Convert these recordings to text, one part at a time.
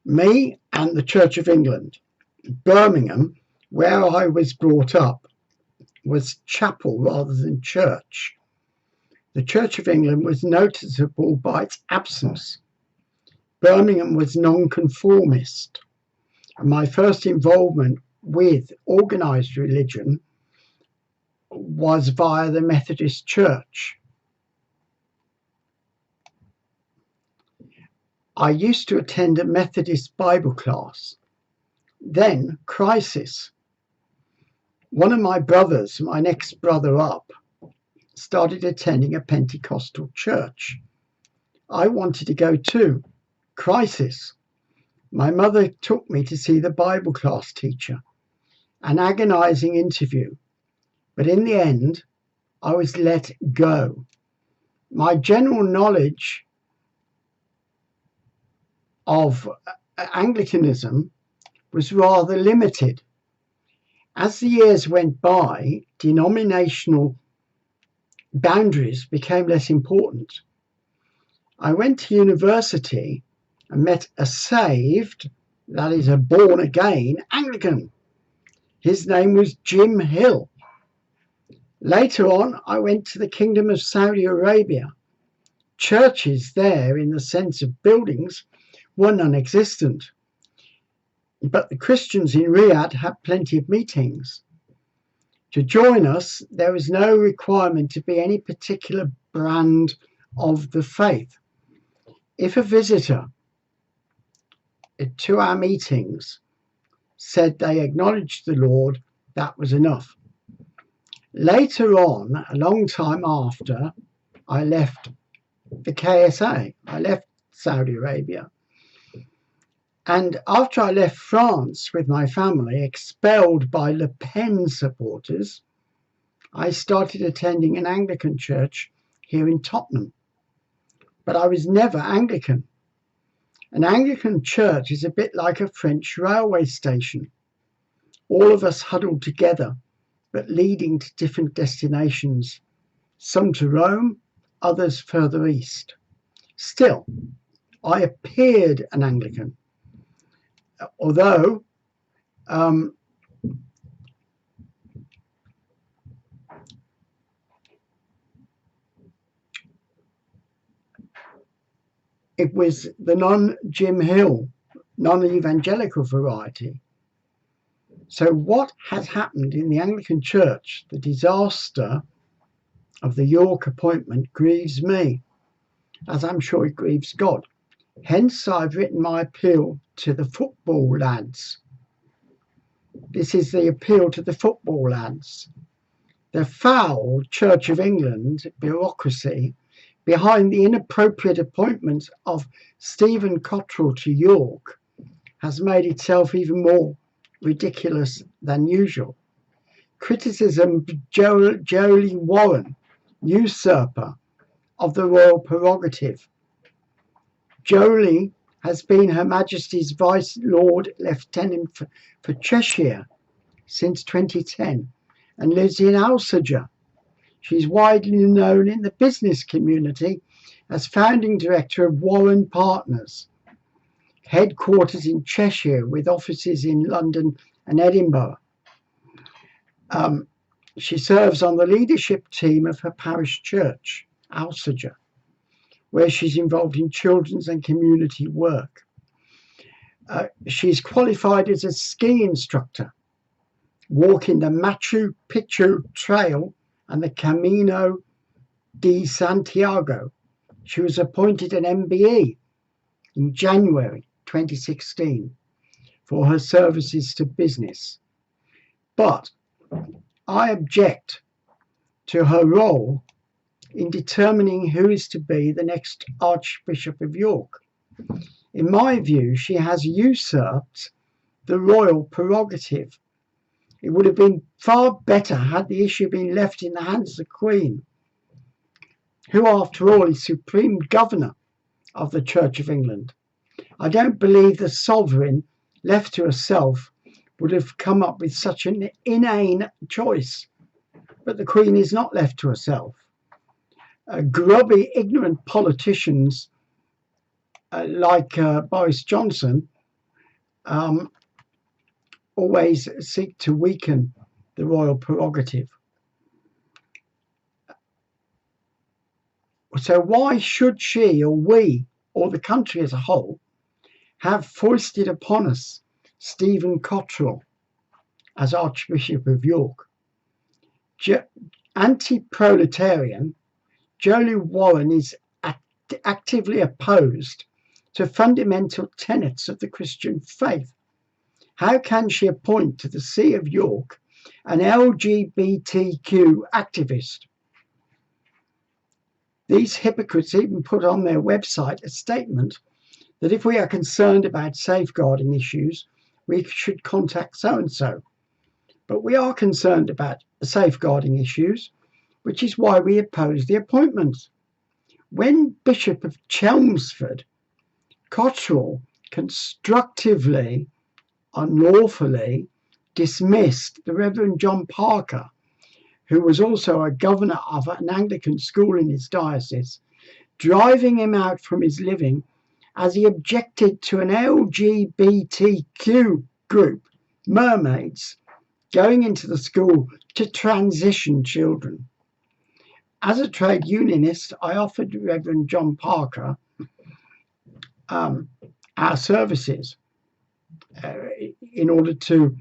Me and the Church of England. Birmingham, where I was brought up, was chapel rather than church. The Church of England was noticeable by its absence. Birmingham was nonconformist, and my first involvement with organised religion was via the Methodist Church. I used to attend a Methodist Bible class. Then, crisis. One of my brothers, my next brother up, started attending a Pentecostal church. I wanted to go too. Crisis. My mother took me to see the Bible class teacher. An agonizing interview. But in the end, I was let go. My general knowledge of Anglicanism was rather limited. As the years went by, denominational boundaries became less important. I went to university and met a saved, that is a born again Anglican. His name was Jim Hill. Later on, I went to the Kingdom of Saudi Arabia. Churches there, in the sense of buildings, were non-existent. But the Christians in Riyadh had plenty of meetings. To join us, there was no requirement to be any particular brand of the faith. If a visitor to our meetings said they acknowledged the Lord, that was enough. Later on, a long time after, I left the KSA. I left Saudi Arabia. And after I left France with my family, expelled by Le Pen supporters, I started attending an Anglican church here in Tottenham. But I was never Anglican. An Anglican church is a bit like a French railway station. All of us huddled together, but leading to different destinations, some to Rome, others further east. Still, I appeared an Anglican, although it was the non-Jim Hill, non-evangelical variety. So what has happened in the Anglican Church, the disaster of the York appointment, grieves me, as I'm sure it grieves God. Hence, I've written my appeal to the football lads. This is the appeal to the football lads. The foul Church of England bureaucracy behind the inappropriate appointment of Stephen Cottrell to York has made itself even more ridiculous than usual. Criticism of Joelle Warren, usurper of the royal prerogative. Jolie has been Her Majesty's Vice Lord Lieutenant for Cheshire since 2010 and lives in Alsager. She's widely known in the business community as founding director of Warren Partners, headquarters in Cheshire with offices in London and Edinburgh. She serves on the leadership team of her parish church, Alsager, where she's involved in children's and community work. She's qualified as a ski instructor, walking the Machu Picchu Trail and the Camino de Santiago. She was appointed an MBE in January 2016 for her services to business. But I object to her role in determining who is to be the next Archbishop of York. In my view, she has usurped the royal prerogative. It would have been far better had the issue been left in the hands of the Queen, who after all is supreme governor of the Church of England. I don't believe the sovereign, left to herself, would have come up with such an inane choice. But the Queen is not left to herself. Grubby, ignorant politicians like Boris Johnson always seek to weaken the royal prerogative. So why should she, or we, or the country as a whole, have foisted upon us Stephen Cottrell as Archbishop of York? Anti-proletarian, Joelle Warren is actively opposed to fundamental tenets of the Christian faith. How can she appoint to the See of York an LGBTQ activist? These hypocrites even put on their website a statement that if we are concerned about safeguarding issues, we should contact so-and-so. But we are concerned about safeguarding issues, which is why we oppose the appointment. When Bishop of Chelmsford, Cottrell constructively, unlawfully dismissed the Reverend John Parker, who was also a governor of an Anglican school in his diocese, driving him out from his living as he objected to an LGBTQ group, mermaids, going into the school to transition children. As a trade unionist, I offered Reverend John Parker our services in order to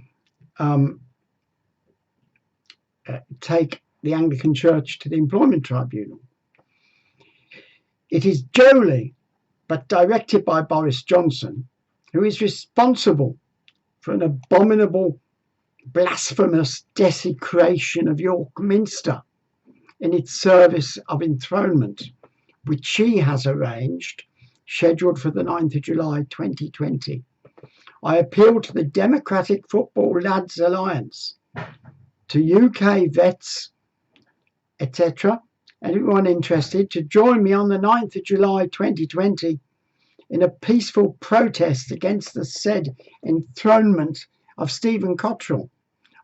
take the Anglican Church to the Employment Tribunal. It is Jolie, but directed by Boris Johnson, who is responsible for an abominable, blasphemous desecration of York Minster in its service of enthronement, which she has arranged, scheduled for the 9th of July 2020. I appeal to the Democratic Football Lads Alliance, to UK vets, etc., anyone interested, to join me on the 9th of July 2020 in a peaceful protest against the said enthronement of Stephen Cottrell,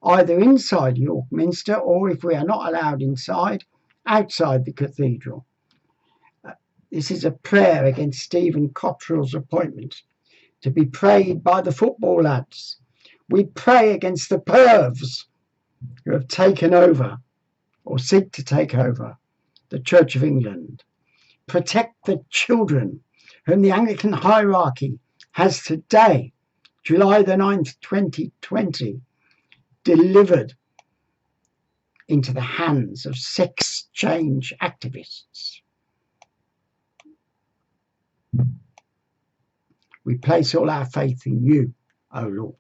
either inside York Minster or, if we are not allowed inside, outside the cathedral. This is a prayer against Stephen Cottrell's appointment, to be prayed by the football lads. We pray against the Pervs who have taken over, or seek to take over, the Church of England. Protect the children whom the Anglican hierarchy has today, July the 9th, 2020, delivered into the hands of sex change activists. We place all our faith in you, O Lord.